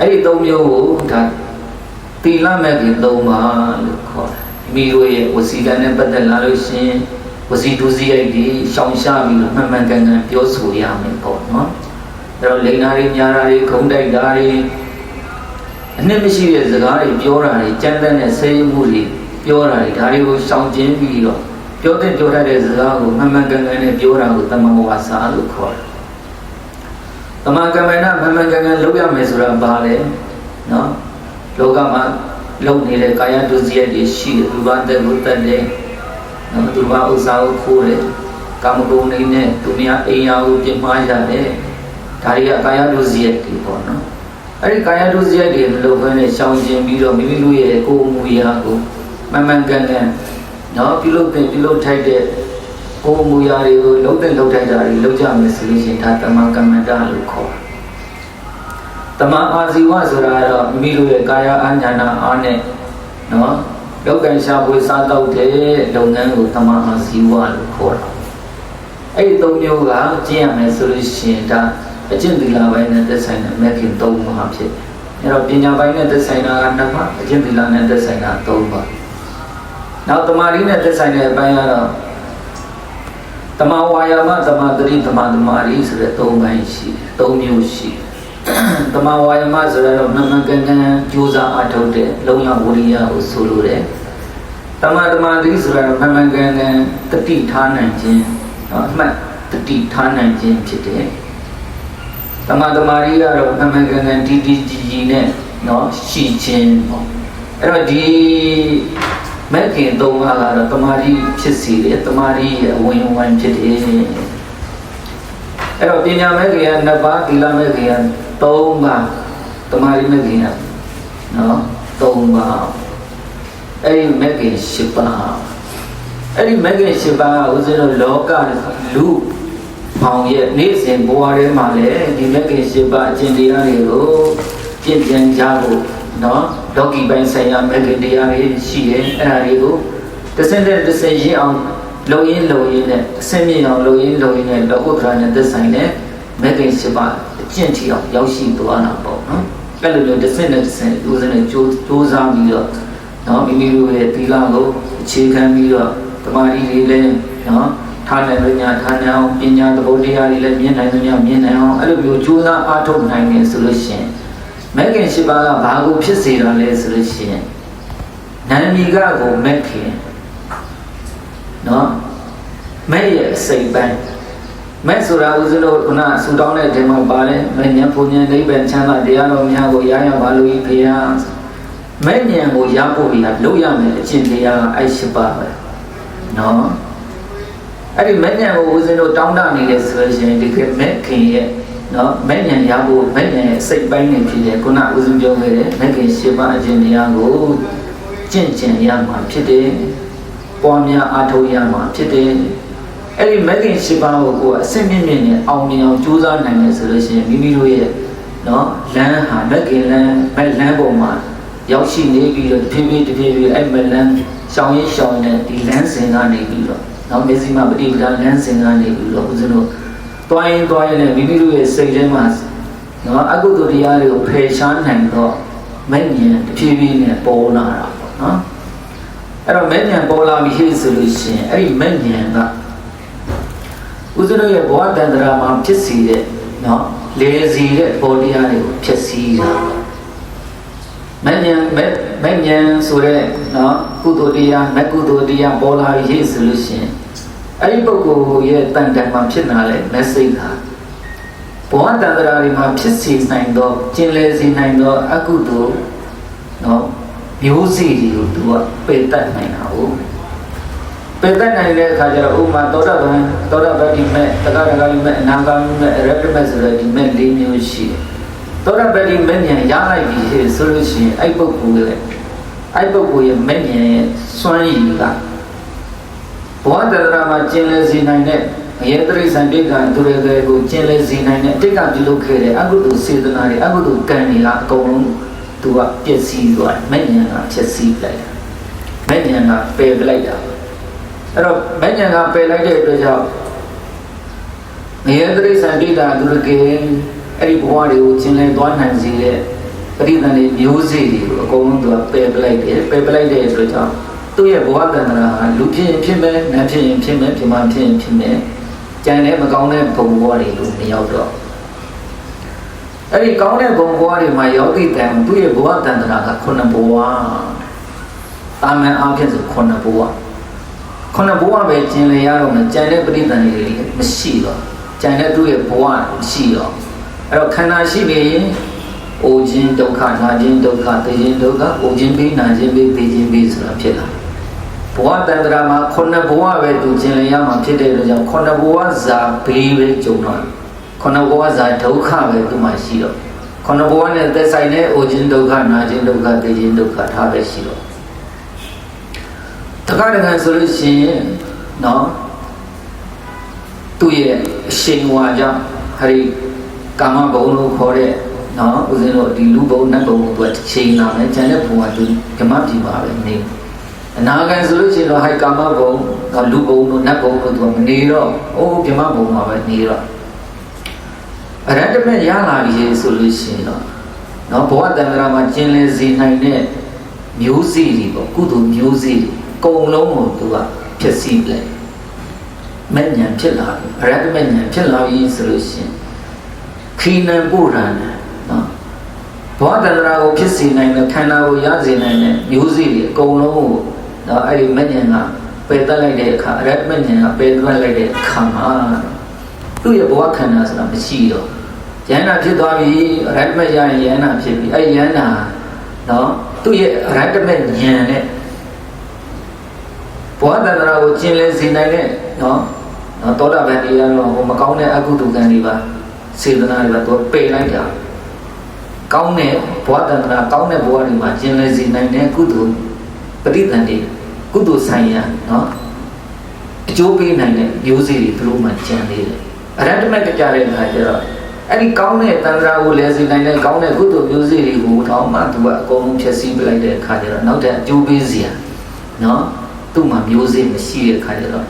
အဲ့ဒီ၃မျိုးကိုဒါသီလမဂ္ဂင်၃ပါးလို့ခေါ်တယ်မိတို့ရဲ့ဝစီကံနဲ့ပတ်သက်လာလို့ရှိရင်ဝစီဒုစရိုက်တွေရှောင်ရှားပြီးတော့မှန်မှန်ကန်ကန်ပြောဆိုရမယ်ပေါ့နော်အဲ့တော့လိန်နာတွေညာတာတွေဂုံတိုက်တာတွေအနှစ်မရှိတဲ့စကားတွေပြောတာတွေကြမ်းတမ်းတဲ့ဆဲရမှုတွေပြောတာတွေဒါတွေကိုရှောင်ကျဉ်ပြီးတော့ပြောတဲ့ပြောတတ်တဲ့စကားကိုမှန်မှန်ကန်ကန်နဲ့ပြောတာကိုတမဝါစာလို့ခေါ်တယ်တမကမ္မန္တမှန်မှန်ကန်ကန်လုပ်ရမယ်ဆိုတာဘာလဲနော်လောကမှာလုပ်နေတဲ့ကာယဒုစရိုက်တွေရှိတယ်သူဘာတဲ့ကိုတတ်တယ်နော်သူဘာဥစ္စာကိုခိုးတယ်ကာမဂုဏ်တွေနဲ့သူများအိမ်ယာကိုပြမှားရတယ်ဒါတွေကကာယဒုစရိုက်တွေပေါ့နော်အဲ့ဒီကာယဒုစရိုက်တွေမလုပ်ဘဲနဲ့ရှောင်ကျဉ်ပြီးတော့မိမိတို့ရဲ့ကိုယ်မူရာကိုမှန်မှန်ကန်ကန်နော်ပြုလုပ်ထိုက်တဲ့ကိုယ်မူရာတွေကိုလုံးတဲ့လုံးထိုက်တာတွေလုပ်ကြမယ်ဆိုလို့ရှိရင်ဒါတမန်ကမ္မန္တလို့ခေါ်တယ်တမန်အာဇီဝဆိုတာကတော့မိမိတို့ရဲ့ကာယအာညာနာအားနဲ့နော်လောကရှားပွေစားတော့တဲ့လုပ်ငန်းကိုတမန်အာဇီဝလို့ခေါ်တာအဲ့ဒီ၃မျိုးကကျင့်ရမယ်ဆိုလို့ရှိရင်ဒါအကျင့်သီလပိုင်းနဲ့သက်ဆိုင်တဲ့မဂ္ဂင်၃ပါးဖြစ်တယ်အဲ့တော့ပညာပိုင်းနဲ့သက်ဆိုင်တာက2ပါးအကျင့်သီလနဲ့သက်ဆိုင်တာ3ပါးနောက်တမာရီနဲ့သက်ဆိုင်တဲ့အပိုင်းကတော့တမဝါယာမတမသတိတမသမာရီဆိုတဲ့၃ပိုင်းရှိတယ်၃မျိုးရှိတယ်တမဝါယာမဆိုတော့မှန်မှန်ကန်ကန်ကြိုးစားအားထုတ်တဲ့လုံလဝရိယကိုဆိုလိုတယ်တမသမာဓိဆိုတော့မှန်မှန်ကန်ကန်တတိထားနိုင်ခြင်းအမှတ်တတိထားနိုင်ခြင်းဖြစ်တယ်တမသမာဓိကတော့မှန်မှန်ကန်ကန်တည်ကြီးနဲ့နော်ရှိခြင်းပေါ့အဲ့တော့ဒီမဂ္ဂင်၃ပါးကတော့တမာရီဖြစ်စီတယ်တမာရီရဲ့အဝင်ဝိုင်းဖြစ်တယ်အဲ့တော့ပညာမဂ္ဂင်က2ပါးသီလမဂ္ဂင်က3ပါးတမာရီမဂ္ဂင်ကနော်3ပါးအဲ့ဒီမဂ္ဂင်10ပါးအဲ့ဒီမဂ္ဂင်10ပါးကဦးဇင်းတို့လောကလူပေါင်းရဲ့နေ့စဉ်ဘဝထဲမှာလည်းဒီမဂ္ဂင်10ပါးအကျင့်တရားတွေကိုကျင့်ကြံကြဖို့နော်လောကီပိုင်းဆိုင်ရာမဂ္ဂင်တရားတွေရှိတယ်အဲ့ဒါတွေကိုတစ်စင်းတဲ့တစ်စင်းရင်းအောင်လုံရင်းနဲ့အစင်းမြင့်အောင်လုံရင်းနဲ့လောကုတ္တရာနဲ့သက်ဆိုင်တဲ့မဂ္ဂင်10ပါးအကျင့်ထီအောင်ရောက်ရှိသွားတာပေါ့နော်အဲ့လိုမျိုးတစ်စင်းနဲ့တစ်စင်းဦးဇင်းနဲ့ကြိုးစားပြီးတော့နော်မိမိတို့ရဲ့သီလကိုအခြေခံပြီးတော့တမာရီတွေလည်းနော်ထားနိုင်လို့ညာထားနိုင်အောင်ပညာသဘောတရားတွေလည်းမြင်နိုင်လို့ညာမြင်နိုင်အောင်အဲ့လိုမျိုးကြိုးစားအားထုတ်နိုင်နေဆိုလို့ရှိရင်မဂ္ဂင်10ပါးကဘာကိုဖြစ်စေတာလဲဆိုလို့ရှိရင်နာမည်ကကိုမဂ္ဂင်နော်မဲ့ရဲ့စိတ်ပိုင်းမဲ့ဆိုတာဦးဇင်းတို့ခုနဆူတောင်းတဲ့ဒီမှာပါတယ်မဉ္ဇဉ်ပူဉ္ဇဉ်နိဗ္ဗာန်ချမ်းသာတရားတော်များကိုရရပါလို့ဤဖေယမဲ့ဉ္ဇဉ်ကိုရဖို့ရလုပ်ရမယ်အကျင့်တရားကအဲ့10ပါးပဲနော်အဲ့ဒီမဲ့ဉ္ဇဉ်ကိုဦးဇင်းတို့တောင်းတနေတယ်ဆိုလို့ရှိရင်ဒီကမဲ့ခင်ရဲ့ နော်မဲ့ဉာဏ်ရဖို့မဲ့ဉာဏ်ရဲ့စိတ်ပိုင်းနဲ့ဖြစ်တယ်ခုနဦးစွာပြောခဲ့တဲ့မဲ့ခင်၈ပါးအကျင့်တရားကိုကျင့်ကြံရမှာဖြစ်တယ်ပွားများအားထုတ်ရမှာဖြစ်တယ်အဲ့ဒီမဲ့ခင်၈ပါးကိုကိုယ်အစစ်မြင့်မြင့်နဲ့အောင်မြင်အောင်ကြိုးစားနိုင်တယ်ဆိုလို့ရှိရင်မိမိတို့ရဲ့နော်လမ်းဟာမဲ့ခင်လမ်းမဲ့လမ်းပေါ်မှာရောက်ရှိနေပြီးတော့တဖြည်းဖြည်းအဲ့မဲ့လမ်းရှောင်ရင်ရှောင်နေဒီလမ်းစဉ်ကနေပြီးတော့နော်မေဇိမပฏิပဒါလမ်းစဉ်ကနေပြီးတော့ဦးဇင်းတို့တွိုင်းနဲ့မိမိတို့ရဲ့စိတ်ထဲမှာနော်အကုသိုလ်တရားတွေကိုဖယ်ရှားနိုင်တော့မဲ့ဉာဏ်တဖြည်းဖြည်းနဲ့ပေါ်လာတာပေါ့နော်အဲ့တော့မဲ့ဉာဏ်ပေါ်လာပြီဆိုလို့ရှိရင်အဲ့ဒီမဲ့ဉာဏ်ကဦးဇင်းတို့ရဲ့ဘဝတန်ត្រာမှာဖြစ်စီတဲ့နော်လေစီတဲ့ဘောတရားတွေကိုဖြစ်စီတာမဲ့ဉာဏ်ဆိုတဲ့နော်ကုသိုလ်တရားမဲ့ကုသိုလ်တရားပေါ်လာပြီဆိုလို့ရှိရင်အဲ့ဒီပုဂ္ဂိုလ်ရဲ့တန်တန်မှာဖြစ်လာတဲ့ message ဟာဘောတန်ត្រာတွေမှာဖြစ်စီနိုင်တော့ကျင်လည်စီနိုင်တော့အကုသိုလ်နော်မျိုးစေ့တွေကိုသူကပယ်တတ်နိုင်တာဟုတ်ပယ်တတ်နိုင်တဲ့အခါကျတော့ဥမာသောတာပတိမဲ့တက္ကရာဂိမဲ့အနာဂါမိမဲ့အရဟတမဲ့ဆိုတဲ့ဒီမဲ့၄မျိုးရှိတယ်သောတာပတိမဲ့ဉာဏ်ရလိုက်ပြီဆိုလို့ရှိရင်အဲ့ပုဂ္ဂိုလ်ရဲ့မဲ့ဉာဏ်ရဲ့စွမ်းရည်ကဘောတန္တရာမှာကျင်လည်စေနိုင်တဲ့ယေတရိစ္ဆန်တိကံသူတွေကိုကျင်လည်စေနိုင်တဲ့အတိတ်ကပြုလုပ်ခဲ့တဲ့အကုသိုလ်စေတနာတွေအကုသိုလ်ကံတွေကအကုန်လုံးသူကပျက်စီးသွားတယ်မဲ့ဉာဏ်ကဖြစ်စီးလိုက်တာမဲ့ဉာဏ်ကပယ်ပလိုက်တာအဲ့တော့မဲ့ဉာဏ်ကပယ်လိုက်တဲ့အတွက်ကြောင့်ယေတရိစ္ဆန်တိကံသူတွေအဲ့ဒီဘဝတွေကိုကျင်လည်သွားနိုင်စေတဲ့ပရိသတ်တွေမျိုးစေ့တွေကိုအကုန်လုံးသူကပယ်ပလိုက်တယ်ပယ်ပလိုက်တဲ့အတွက်ကြောင့်သူ့ရဲ့ဘဝတန္တရာဟာလူဖြစ်ရင်ဖြစ်မယ်နတ်ဖြစ်ရင်ဖြစ်မယ်ပြမဖြစ်ရင်ဖြစ်မယ်ကြံတဲ့မကောင်းတဲ့ဘုံဘဝတွေလို့မရောက်တော့အဲ့ဒီကောင်းတဲ့ဘုံဘဝတွေမှာရောက်သည့်တိုင်သူ့ရဲ့ဘဝတန္တရာက9ဘဝတာမန်အားဖြင့်ဆို9ဘဝ9ဘဝပဲကျင်လည်ရတော့မယ်ကြံတဲ့ပရိသတ်တွေမရှိတော့ကြံတဲ့သူ့ရဲ့ဘဝမရှိတော့အဲ့တော့ခန္ဓာရှိနေရင်အိုခြင်းဒုက္ခနာခြင်းဒုက္ခသိခြင်းဒုက္ခအိုခြင်းပြီးနာခြင်းပြီးသိခြင်းပြီးဆိုတာဖြစ်လာဘဝတန္တရာမှာ9ဘဝပဲသူကျင်လည်ရမှာဖြစ်တဲ့အတွက်ကြောင့်9ဘဝဇာဘေးပဲကြုံတော့9ဘဝဇာဒုက္ခပဲသူမှရှိတော့9ဘဝနဲ့သက်ဆိုင်တဲ့အိုခြင်းဒုက္ခနာခြင်းဒုက္ခသိခြင်းဒုက္ခထားပဲရှိတော့တခါတခါဆိုလို့ရှိရင်နော်သူ့ရဲ့အရှိန်ဝါကြောင့်ဟရိကာမဘုံလို့ခေါ်တဲ့နော်ဦးဇင်းတို့ဒီလူဘုံနတ်ဘုံကိုသူကချိန်လာမယ်ကျန်တဲ့ဘုံကသူဓမ္မပြည်ပါပဲနေအနာဂတ်ဆိုလို့ရှိရင်တော့ဟိုက်ကာမဘုံလူဘုံတို့နတ်ဘုံတို့သူကမနေတော့အိုးဓမ္မဘုံမှာပဲနေတော့အရဟတမေရလာပြီဆိုလို့ရှိရင်တော့နော်ဘဝတန္တရာမှာကျင်လည်စေနိုင်တဲ့မျိုးစေ့တွေပေါ့ကုသိုလ်မျိုးစေ့တွေအကုန်လုံးကိုသူကဖြစ်စီပလိုက်မဲ့ဉာဏ်ဖြစ်လာပြီအရဟတမေဉာဏ်ဖြစ်လာပြီဆိုလို့ရှိရင်ခိနံပုရဏနော်ဘောတန္တရာကိုဖြစ်စေနိုင်တဲ့ခန္ဓာကိုရစေနိုင်တဲ့မျိုးစေ့တွေအကုန်လုံးကိုနော်အဲ့ဒီမဉ္ဇဉ်ကပယ်တတ်လိုက်တဲ့အခါအရဟတမဉ္ဇဉ်ကပယ်တတ်လိုက်တဲ့အခါမှာသူ့ရဲ့ဘဝခန္ဓာဆိုတာမရှိတော့ယန္တာဖြစ်သွားပြီအရဟတမရရင်ယန္တာဖြစ်ပြီအဲ့ယန္တာနော်သူ့ရဲ့အရဟတမဉာဏ်နဲ့ဘောတန္တရာကိုကျင်လည်စေနိုင်တဲ့နော်သောတာပန်တရားတော့ဟိုမကောင်းတဲ့အကုသိုလ်ကံတွေပါစေတနာတွေပါသူပယ်လိုက်တာကောင်းတဲ့ဘဝတန္တရာကောင်းတဲ့ဘဝတွေမှာကျင်လည်စေနိုင်တဲ့ကုသိုလ်ပဋိသန္ဓေကုသိုလ်ဆိုင်ရာနော်အကျိုးပေးနိုင်တဲ့မျိုးစေ့တွေသူတို့မှကျန်သေးတယ်အရဟတမေကြတဲ့အခါကျတော့အဲ့ဒီကောင်းတဲ့တန္တရာကိုလဲစေနိုင်တဲ့ကောင်းတဲ့ကုသိုလ်မျိုးစေ့တွေကိုတော့မှသူကအကုန်လုံးဖြည့်ဆည်းပလိုက်တဲ့အခါကျတော့နောက်တဲ့အကျိုးပေးစရာနော်သူ့မှာမျိုးစေ့မရှိတဲ့အခါကျတော့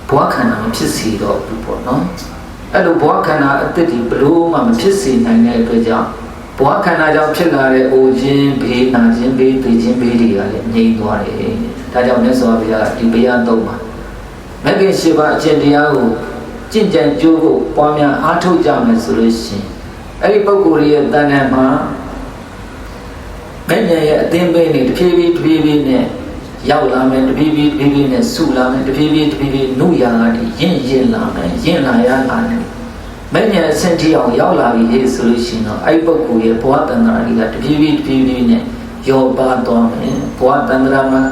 ဘဝခန္ဓာမဖြစ်စေတော့ဘူးပေါ့နော်အဲ့လိုဘဝခန္ဓာအတ္တဒီဘလို့မှမဖြစ်စေနိုင်တဲ့အတွက်ကြောင့်ဘဝခန္ဓာကြောင့်ဖြစ်လာတဲ့အိုခြင်းဘေးနာခြင်းဘေးသိခြင်းဘေးတွေကလည်းငြိမ်းသွားတယ်ဒါကြောင့်မြတ်စွာဘုရားဒီဘုရားသုံးပါမဂ္ဂင်၈ပါးအကျင့်တရားကိုကျင့်ကြံကြိုးဖို့ပွားများအားထုတ်ကြမယ်ဆိုလို့ရှိရင်အဲ့ဒီပုဂ္ဂိုလ်ရဲ့တဏ္ဍာမှာမဉ္ဇဉ်ရဲ့အသင်းပေးနေတဖြည်းဖြည်းနဲ့ရောက်လာမယ်တဖြည်းဖြည်းနဲ့ဆုလာမယ်တဖြည်းဖြည်းနုရာကနေရင်လာမယ်ရင်လာရလာတယ်မဉ္ဇဉ်အဆင့်ထိအောင်ရောက်လာပြီဆိုလို့ရှိရင်တော့အဲ့ဒီပုဂ္ဂိုလ်ရဲ့ဘဝတဏ္ဍာတွေကတဖြည်းဖြည်းနဲ့ရောပါသွားမယ်ဘဝတဏ္ဍာမှာ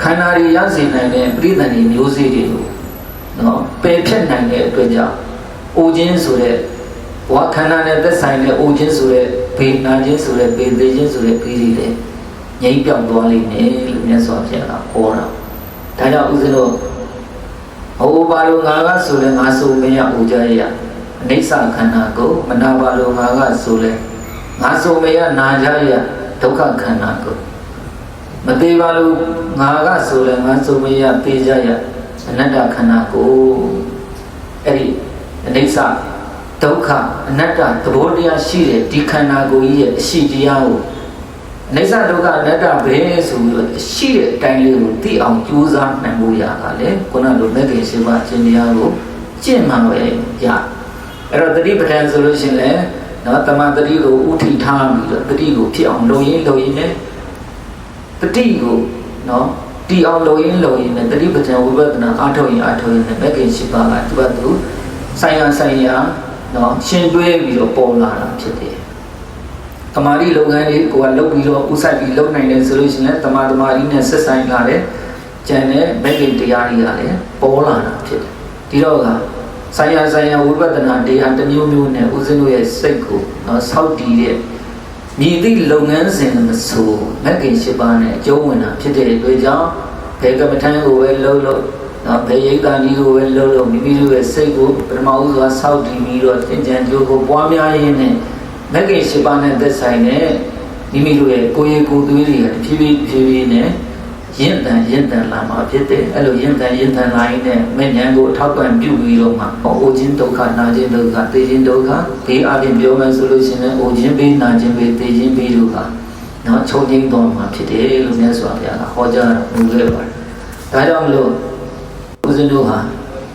ခန္ဓာတွေရစေနိုင်တဲ့ပရိသတ်တွေမျိုးစေ့တွေကိုနော်ပယ်ဖြတ်နိုင်တဲ့အတွက်ကြောင့်အိုခြင်းဆိုတဲ့ ဘဝခန္ဓာနဲ့သက်ဆိုင်တဲ့အိုခြင်းဆိုတဲ့ဘေးနာခြင်းဆိုတဲ့ဘေးသေးခြင်းဆိုတဲ့ဘေးတွေလည်းငြိမ်းပြောင်းသွားလိမ့်မယ်လို့မြတ်စွာဘုရားကဟောတာဒါကြောင့်ဦးဇင်းတို့ဟောပါလို့ငါကဆိုလဲငါဆိုမရအိုကြရအနိစ္စခန္ဓာကိုမနာပါလို့ငါကဆိုလဲငါဆိုမရနာကြရဒုက္ခခန္ဓာကိုမသေးပါလို့ငါကဆိုလဲငါဆိုမရသေကြရအနတ္တခန္ဓာကိုအဲ့ဒီအနိစ္စဒုက္ခအနတ္တသဘောတရားရှိတဲ့ဒီခန္ဓာကိုယ်ကြီးရဲ့အရှိတရားကိုအနိစ္စဒုက္ခအနတ္တပဲဆိုပြီးတော့ရှိတဲ့အတိုင်းလေးကိုသိအောင်ကြိုးစားနိုင်ဖို့ရတာလေခုနလိုမဲ့ခင်ရှိပါခြင်းတရားကိုကျင့်မှပဲရအဲ့တော့တတိပဋ္ဌာန်ဆိုလို့ရှိရင်လည်းနော်တမန်တတိကိုဥထိထားပြီးတော့တတိကိုဖြစ်အောင်လုပ်ရင်းနဲ့တတိကိုနော်တီအောင်လုပ်ရင်းနဲ့တတိပဋ္ဌာန်ဝိပဿနာအားထုတ်ရင်နဲ့မဲ့ခင်ရှိပါကသူကသူဆိုင်ရာနော်ရှင်းတွဲပြီးတော့ပေါ်လာတာဖြစ်တယ်တမာရီလုပ်ငန်းလေးကိုကလုပ်ပြီးတော့ဥဆိုင်ပြီးလုပ်နိုင်တယ်ဆိုလို့ရှိရင်တမာရီနဲ့ဆက်ဆိုင်လာတဲ့ကျန်တဲ့မဲ့ခင်တရားတွေကလည်းပေါ်လာတာဖြစ်တယ်ဒီတော့ကဆိုင်ရာဝိပဿနာတရားတစ်မျိုးမျိုးနဲ့ဦးဇင်းတို့ရဲ့စိတ်ကိုနော်ဆောက်တည်တဲ့မြည်သည့်လုပ်ငန်းစဉ်မဆိုမဲ့ခင်၈ပါးနဲ့အကျုံးဝင်တာဖြစ်တဲ့အတွက်ကြောင့်ဘယ်ကမ္မထမ်းကိုပဲလုပ်နော်ဘယ်ရိတ်တာဒီကိုပဲလုပ်မိမိတို့ရဲ့စိတ်ကိုပထမဦးစွာဆောက်တည်ပြီးတော့သင်္ကြန်ကြိုးကိုပွားများရင်းနဲ့မဂ္ဂင်၈ပါးနဲ့သက်ဆိုင်တဲ့မိမိတို့ရဲ့ကိုယ်ရည်ကိုယ်သွေးတွေကဖြည်းဖြည်းနဲ့ရင့်တန်လာမှာဖြစ်တယ်အဲ့လိုရင့်တန်လာရင်နဲ့မဉ္ဇဉ်ကိုအထောက်ပံ့ပြုပြီးတော့မှအိုခြင်းဒုက္ခနာခြင်းဒုက္ခသိခြင်းဒုက္ခဒီအပြင်ပြောမယ်ဆိုလို့ရှိရင်အိုခြင်းဘေးနာခြင်းဘေးသိခြင်းဘေးတို့ကနော်ချုပ်ငြိမ်းသွားမှာဖြစ်တယ်လို့မြတ်စွာဘုရားကဟောကြားတော်မူခဲ့ပါတယ်ဒါကြောင့်မလို့ဦးဇင်းတို့ဟာ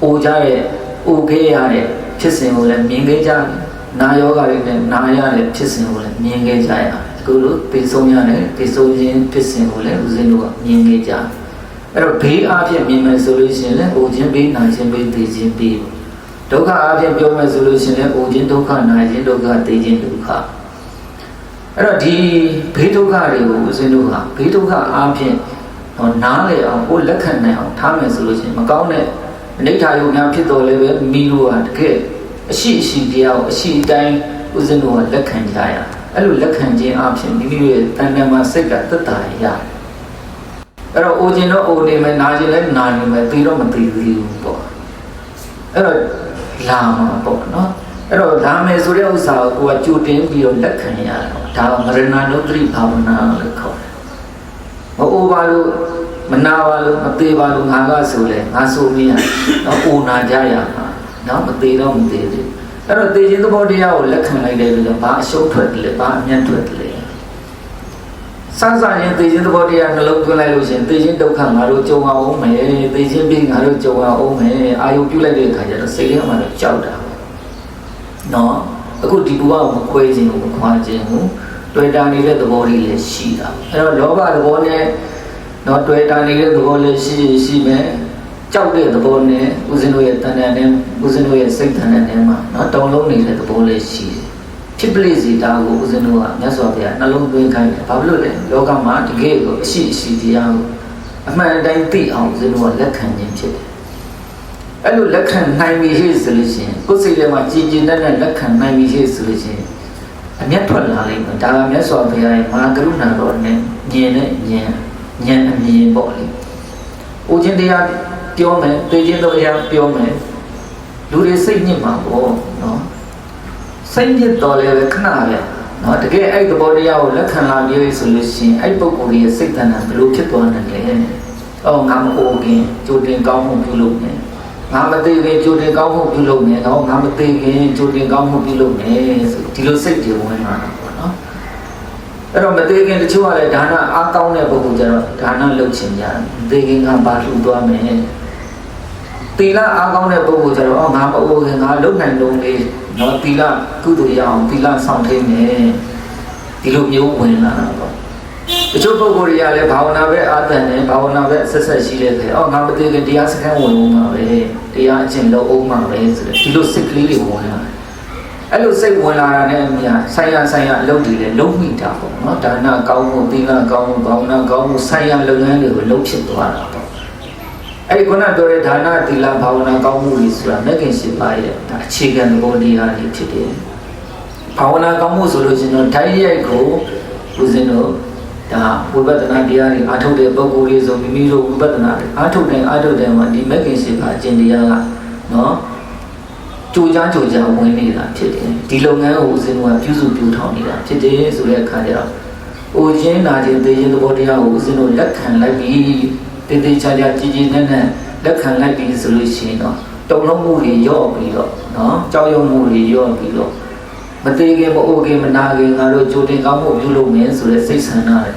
အိုကြတဲ့အိုခဲ့ရတဲ့ဖြစ်စဉ်ကိုလည်းမြင်ခဲ့ကြနာယောဂတွေနဲ့နာရတဲ့ဖြစ်စဉ်ကိုလည်းမြင်ခဲ့ကြရအခုလိုပေဆုံးရတယ်ပေဆုံးခြင်းဖြစ်စဉ်ကိုလည်းဦးဇင်းတို့ကမြင်ခဲ့ကြအဲ့တော့ဘေးအားဖြင့်မြင်မယ်ဆိုလို့ရှိရင်လည်းအိုခြင်းဘေးနာခြင်းဘေးသိခြင်းဘေးဒုက္ခအားဖြင့်ပြောမယ်ဆိုလို့ရှိရင်လည်းအိုခြင်းဒုက္ခနာခြင်းဒုက္ခသိခြင်းဒုက္ခအဲ့တော့ဒီဘေးဒုက္ခတွေကိုဦးဇင်းတို့ကဘေးဒုက္ခအားဖြင့်နားလေအောင်ကိုလက်ခံနိုင်အောင်ထားမယ်ဆိုလို့ရှိရင်မကောင်းတဲ့အနိဋ္ဌာယုံများဖြစ်တော်လည်းပဲမိတို့ဟာတကယ်အရှိတရားကိုအရှိတိုင်းဦးဇင်းတို့ကလက်ခံကြရအဲ့လိုလက်ခံခြင်းအပြင်မိမိရဲ့တဏ္ဍာမှာစိတ်ကသက်သာရအဲ့တော့အိုခြင်းတော့အိုနေမယ်နာခြင်းလည်းနာနေမယ်သိတော့မသိဘူးပေါ့အဲ့တော့လာမှာပေါ့နော်အဲ့တော့ဒါမယ်ဆိုတဲ့ဥစ္စာကိုကြိုတင်ပြီးတော့လက်ခံရတာဒါကမရဏနုတ္တိဘာဝနာလို့ခေါ်တယ်မအိုပါလို့မနာပါလို့မသေးပါလို့ငါကဆိုလဲငါဆိုမရနော်အိုနာကြရမှာနော်မသေးတော့မသေးဘူးအဲ့တော့သေခြင်းသဘောတရားကိုလက်ခံလိုက်တယ်လို့ဘာအရှုံးထွက်တယ်လဲဘာအမြတ်ထွက်တယ်လဲစရင်သေခြင်းသဘောတရားနှလုံးသွင်းလိုက်လို့ရှင်သေခြင်းဒုက္ခငါတို့ကြုံအောင်မယ်သေခြင်းပြီးငါတို့ကြုံအောင်မယ်အာယုပြုလိုက်တဲ့အခါကျတော့စိတ်ထဲမှာတော့ကြောက်တာနော်အခုဒီဘဝကိုမခွဲခြင်းကိုမခွာခြင်းကိုတွေ့တာနေတဲ့သဘောလေးလည်းရှိတာအဲ့တော့လောဘသဘောနဲ့နော်တွေ့တာနေတဲ့သဘောလေးရှိမယ်ကြောက်တဲ့သဘောနဲ့ဦးဇင်းတို့ရဲ့တဏ္ဍာနဲ့ဦးဇင်းတို့ရဲ့စိတ်တဏ္ဍာနဲ့မှာနော်တုံလုံးနေတဲ့သဘောလေးရှိတယ်ဖြစ်ပလိစီတာကိုဦးဇင်းတို့ကမြတ်စွာဘုရားနှလုံးသွင်းခိုင်းတယ်ဘာဖြစ်လို့လဲလောကမှာတကယ်ကိုအရှိတရားကိုအမှန်တိုင်းသိအောင်ဦးဇင်းတို့ကလက်ခံခြင်းဖြစ်တယ်အဲ့လိုလက်ခံနိုင်ပြီဆိုလို့ရှိရင်ကိုယ်စိတ်ထဲမှာကြည်ကျင်တဲ့လက်ခံနိုင်ပြီဆိုလို့ရှိရင်အမျက်ထွက်လာလိမ့်မယ်ဒါကမြတ်စွာဘုရားရဲ့မဟာကရုဏာတော်နဲ့ဉာဏ်နဲ့ဉာဏ်အမြင်ပေါ့လေ။ဦးချင်းတရားပြောမယ်သိချင်းတရားပြောမယ်လူတွေစိတ်ညစ်မှာပေါ့နော်။စိတ်ညစ်တော်လည်းပဲခဏပဲနော်တကယ်အဲ့သဘောတရားကိုလက်ခံလာပြီးဆိုလို့ရှိရင်အဲ့ပုဂ္ဂိုလ်ရဲ့စိတ်တဏ္ဍာဘယ်လိုဖြစ်သွားနိုင်လဲ။အော်ငါမအိုခင်ကြိုတင်ကောင်းမှုပြုလုပ်မယ်။ငါမသိခင်ကြိုတင်ကောင်းမှုပြုလုပ်မယ်။ဟောငါမသိခင်ကြိုတင်ကောင်းမှုပြုလုပ်မယ်ဆိုဒီလိုစိတ်တွေဝင်လာတာပေါ့နော်။အဲ့တော့မသေးခင်တချို့ကလည်းဒါနအားကောင်းတဲ့ပုဂ္ဂိုလ်ကျတော့ဒါနလုပ်ချင်ကြတယ်။သေခင်ကဘာလှူသွားမယ်။သီလအားကောင်းတဲ့ပုဂ္ဂိုလ်ကျတော့ငါမအိုခင်ငါလုပ်နိုင်လုံးလေးနော်သီလကုသိုလ်ရအောင်သီလဆောင်ထိန်မယ်။ဒီလိုမျိုးဝင်လာတာပေါ့။တချို့ပုဂ္ဂိုလ်တွေကလည်းဘာဝနာပဲအာသန်နဲ့ဘာဝနာပဲဆက်ရှိတဲ့ခေငါမသေးခင်တရားစခန်းဝင်ဦးမှာပဲ။တရားအကျင့်လုပ်ဦးမှာပဲဆိုတဲ့ဒီလိုစိတ်ကလေးတွေဝင်လာတယ်။အဲ့လိုစိတ်ဝင်လာတာနဲ့အမြဆိုင်ရာအလုပ်တွေလည်းလုံးမိတာပေါ့နော်ဒါနကောင်းမှုသီလကောင်းမှုဘာဝနာကောင်းမှုဆိုင်ရာလုပ်ငန်းတွေကိုလုံးဖြစ်သွားတာပေါ့အဲ့ဒီခုနပြောတဲ့ဒါနသီလဘာဝနာကောင်းမှုတွေဆိုတာမဂ္ဂင်၈ပါးရဲ့ဒါအခြေခံသဘောတရားတွေဖြစ်တယ် ဘာဝနာကောင်းမှုဆိုလို့ရှိရင်တော့ဓာတ်ရိုက်ကိုဦးဇင်းတို့ဒါဝိပဿနာတရားတွေအားထုတ်တဲ့ပုဂ္ဂိုလ်တွေဆိုမိမိတို့ဝိပဿနာအားထုတ်တဲ့မှာဒီမဂ္ဂင်7ပါးအကျင့်တရားကနော်ကြိုကြားဝင်နေတာဖြစ်တယ်ဒီလုပ်ငန်းကိုဦးဇင်းတို့ကပြုစုပြုထောင်နေတာဖြစ်တယ်ဆိုတဲ့အခါကျတော့အိုခြင်းနာခြင်းသိခြင်းသဘောတရားကိုဦးဇင်းတို့လက်ခံလိုက်ပြီးတေးသေးချာချာကြည်ကြည်နက်နက်လက်ခံလိုက်ပြီးဆိုလို့ရှိရင်တော့တုံ့လုံးမှုတွေရော့ပြီးတော့နော်ကြောက်ရွံ့မှုတွေရော့ပြီးတော့မသေးခင်မအိုခင်မနာခင်ငါတို့ကြိုတင်ကောင်းမှုပြုလုပ်မယ်ဆိုတဲ့စိတ်ဆန္ဒတွေ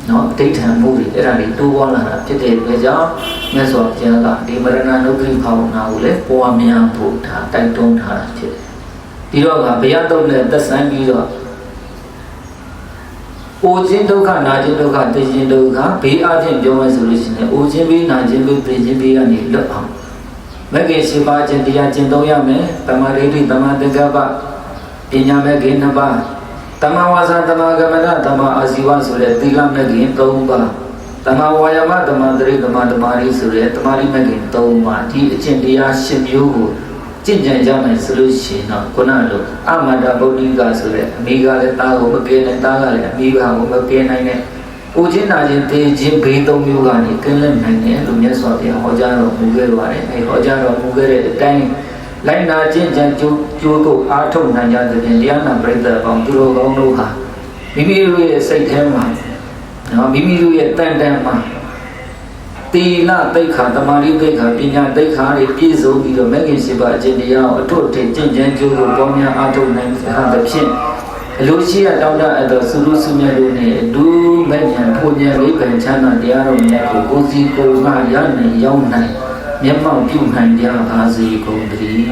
နော်အဋ္ဌံမှုတွေအဲ့ဒါတွေတိုးပွားလာတာဖြစ်တဲ့အတွက်ကြောင့်မြတ်စွာဘုရားကဒီမရဏနုခိဘာဝနာကိုလည်းပွားများဖို့ဒါတိုက်တွန်းထားတာဖြစ်တယ်ပြီးတော့ကဘုရားတုံးနဲ့သက်ဆိုင်ပြီးတော့အိုခြင်းဒုက္ခနာခြင်းဒုက္ခသိခြင်းဒုက္ခဘေးအချင်းပြောမယ်ဆိုလို့ရှိရင်အိုခြင်းဘေးနာခြင်းဘေးသိခြင်းဘေးကနေလွတ်အောင်မဂ္ဂင်7ပါးခြင်းတရားကျင့်သုံးရမယ်တမ္မာဒိဋ္ဌိတမ္မာသင်္ကပ္ပပညာမဂ္ဂင်2ပါးတမ္မာဝါစာတမ္မာကမ္မနာတမ္မာအာဇီဝဆိုတဲ့သီလမဂ္ဂင်3ပါးတမ္မာဝါယာမတမ္မာသတိတမ္မာဓမ္မာရီဆိုတဲ့တမ္မာရိမဂ္ဂင်3ပါးဒီအကျင့်တရား10မျိုးကိုကျင့်ကြံကြမယ်ဆိုလို့ရှိရင်တော့ခုနလိုအမတ္တဗုဒ္ဓိကဆိုတဲ့အမိကလည်းသားကိုမကဲနိုင်သားကလည်းအမိကိုမကဲနိုင်တဲ့။ဦးချင်းနာချင်းတေချင်းဘေး3မျိုးကနေကင်းလွတ်နိုင်တယ်လို့မြတ်စွာဘုရားဟောကြားတော်မူခဲ့ပါတယ်။အဲဟောကြားတော်မူခဲ့တဲ့အတိုင်းလိုက်နာခြင်းကြံကြိုးကိုအားထုတ်နိုင်ကြတဲ့ပြင်တရားနာပရိသတ်ပေါင်းသူတော်ကောင်းတို့ဟာမိမိတို့ရဲ့စိတ်ထဲမှာနော်မိမိတို့ရဲ့တန်တန်မှာတိလသိက္ခာတမာရိသိက္ခာပညာသိက္ခာတွေပြည့်စုံပြီးတော့မဂ္ဂင်7ပါးအကျင့်တရားကိုအထွတ်အထိပ်ကျင့်ကြံကြိုးကိုပေါင်းများအားထုတ်နိုင်တဲ့ဖြင့်အလိုရှိရတောင်းတအပ်သောသုလူစုမြတ်တို့နဲ့အတူမဲ့ညာဖူညာလေးပင်ချမ်းသာတရားတော်မြတ်ကိုကိုယ်စီကိုယ်ငါရနိုင်ရောက်နိုင်မျက်မှောက်ပြုနိုင်ကြပါစေကုန်သတည်း